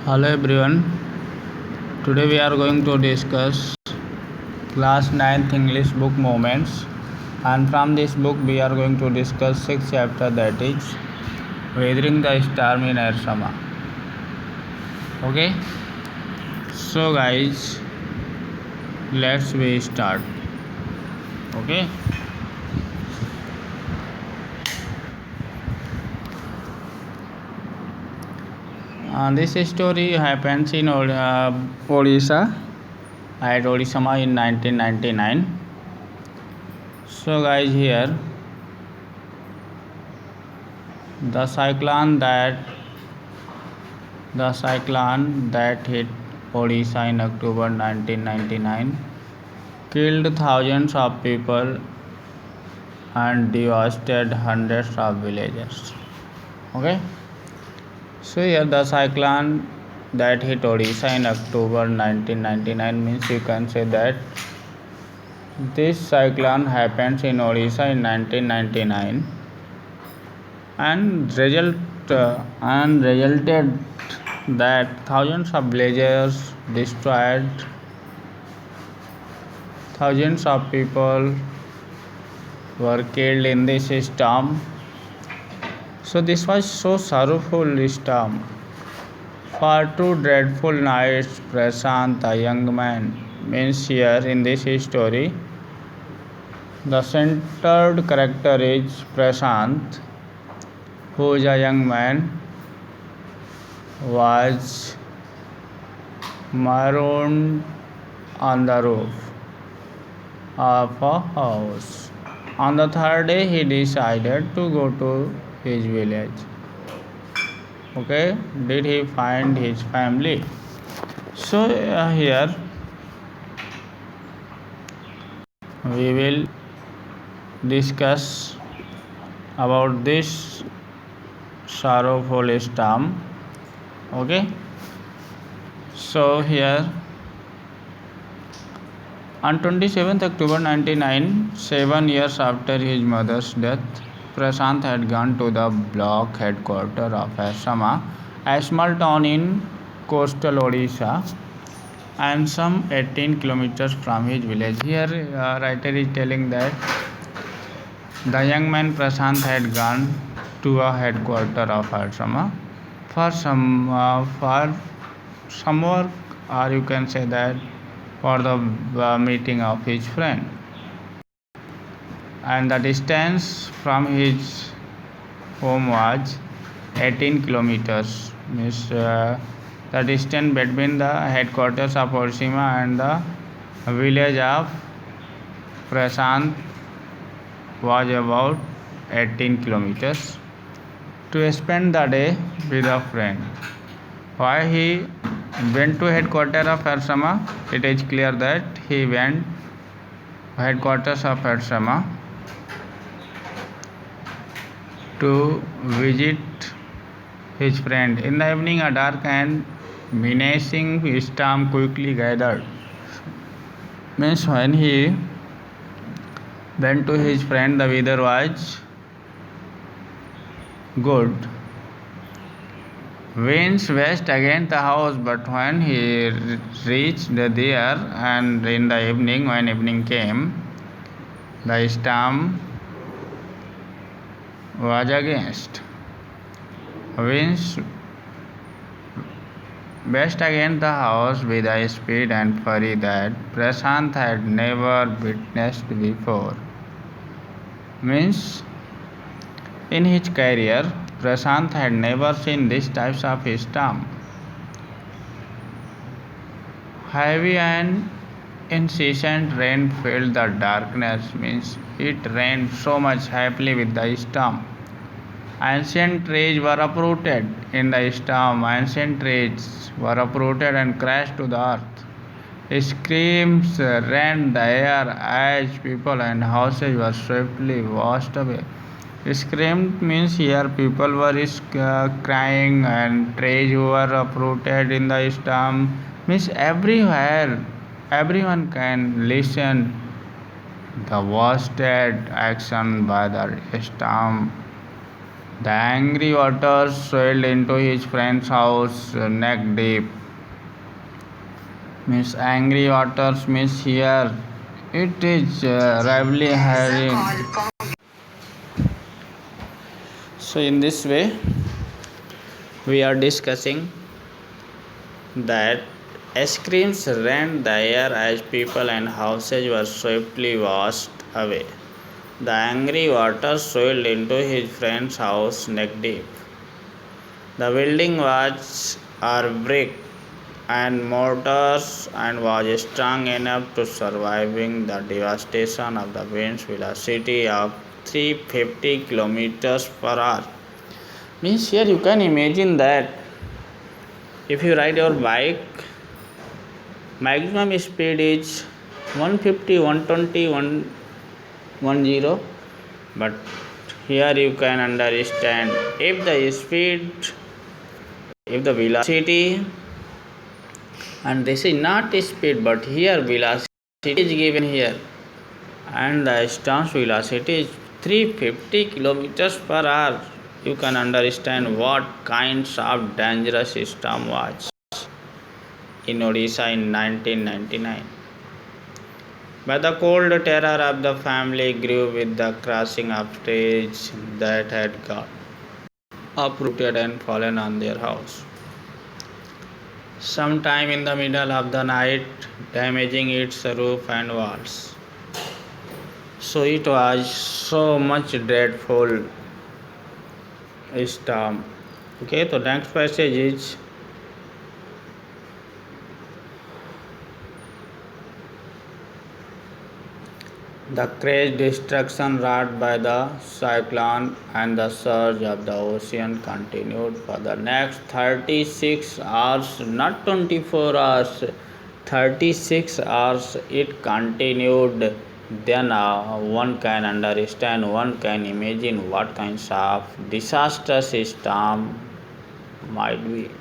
Hello everyone. Today we are going to discuss class 9th English book Moments, and from this book we are going to discuss 6th chapter, that is Weathering the Storm in Ersama. Okay, so guys, let's we start. Okay, this story happens in Odisha at Odisama in 1999. So guys, here the cyclone that hit Odisha in October 1999 killed thousands of people and devastated hundreds of villages. Okay, so here the cyclone that hit Odisha in October 1999 means you can say that this cyclone happens in Odisha in 1999 and resulted that thousands of villagers destroyed, thousands of people were killed in this storm. So this was so sorrowful storm. For 2 dreadful nights, Prashant, a young man, means here in this story, the centered character is Prashant, who is a young man, was marooned on the roof of a house. On the third day, he decided to go to his village. Okay, did he find his family? So here we will discuss about this sorrowful storm. Okay, so here on 27th October 1999, 7 years after his mother's death, Prashant had gone to the block headquarters of Ersama, a small town in coastal Odisha, and some 18 kilometers from his village. Here, writer is telling that the young man Prashant had gone to a headquarters of Ersama for some work, or you can say that for the meeting of his friend, and the distance from his home was 18 kilometers, means the distance between the headquarters of Odisha and the village of Prashant was about 18 kilometers. To spend the day with a friend. Why he went to headquarters of Ersama? It is clear that he went headquarters of Ersama to visit his friend. In the evening, a dark and menacing storm quickly gathered. Means when he went to his friend, the weather was good. Winds west against the house, but when he reached there and in the evening, when evening came, the storm was against. Winds west against the house with a speed and fury that Prashant had never witnessed before. Means in his career, Prashant had never seen these types of storm. Heavy and incessant rain filled the darkness, means it rained so much heavily with the storm. Ancient trees were uprooted in the storm. Ancient trees were uprooted and crashed to the earth. Screams rent the air as people and houses were swiftly washed away. Screamed means here people were crying, and trees were uprooted in the storm. Means everywhere, everyone can listen the worst action by the storm The angry waters swelled into his friend's house neck deep. Means angry waters means here it is rivalry having. So in this way we are discussing that screams rent the air as people and houses were swiftly washed away. The angry water swelled into his friend's house neck deep. The building was of brick and mortars and was strong enough to surviving the devastation of the wind's velocity of 350 kilometers per hour. Means here you can imagine that if you ride your bike, maximum speed is 150, 120, 110, but here you can understand if the speed, if the velocity, and this is not speed but here velocity is given here and the storm's velocity is 350 kilometers per hour. You can understand what kinds of dangerous storm was in Odisha in 1999. But the cold terror of the family grew with the crashing of trees that had got uprooted and fallen on their house. Sometime in the middle of the night, damaging its roof and walls. So it was so much dreadful storm. Okay, so next passage is the crazy destruction wrought by the cyclone and the surge of the ocean continued for the next 36 hours, not 24 hours, 36 hours it continued. Then one can understand, one can imagine what kinds of disastrous storm might be.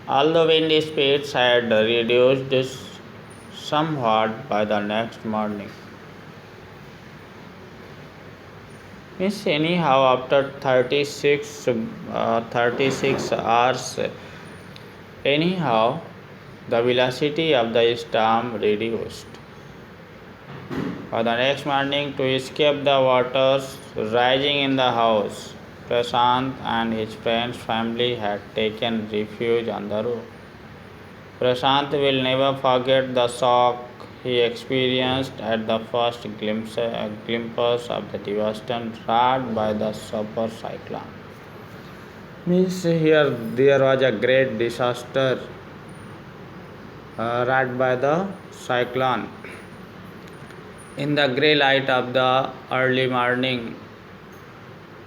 Although wind speeds had reduced somewhat by the next morning. Means anyhow after 36 hours, anyhow the velocity of the storm reduced. For the next morning, to escape the waters rising in the house, Prashant and his friend's family had taken refuge on the roof. Prashant will never forget the shock he experienced at the first glimpse of the devastation wrought by the super cyclone. Means here there was a great disaster wrought by the cyclone. In the grey light of the early morning,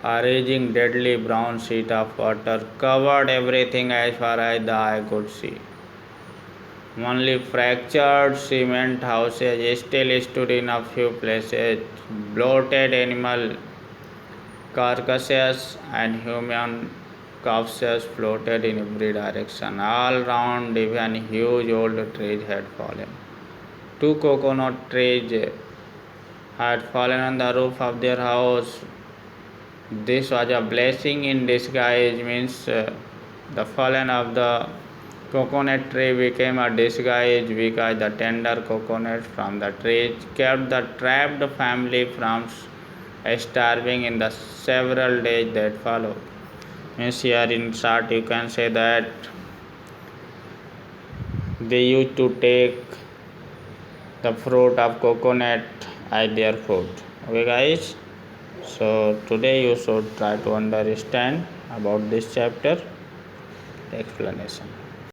a raging deadly brown sheet of water covered everything as far as the eye could see. Only fractured cement houses still stood in a few places. Bloated animal carcasses and human corpses floated in every direction. All round, even huge old trees had fallen. 2 coconut trees had fallen on the roof of their house. This was a blessing in disguise, means the fallen of the coconut tree became a disguise because the tender coconut from the tree kept the trapped family from starving in the several days that followed. Means here in short you can say that they used to take the fruit of coconut as their food. Okay guys, so today you should try to understand about this chapter explanation.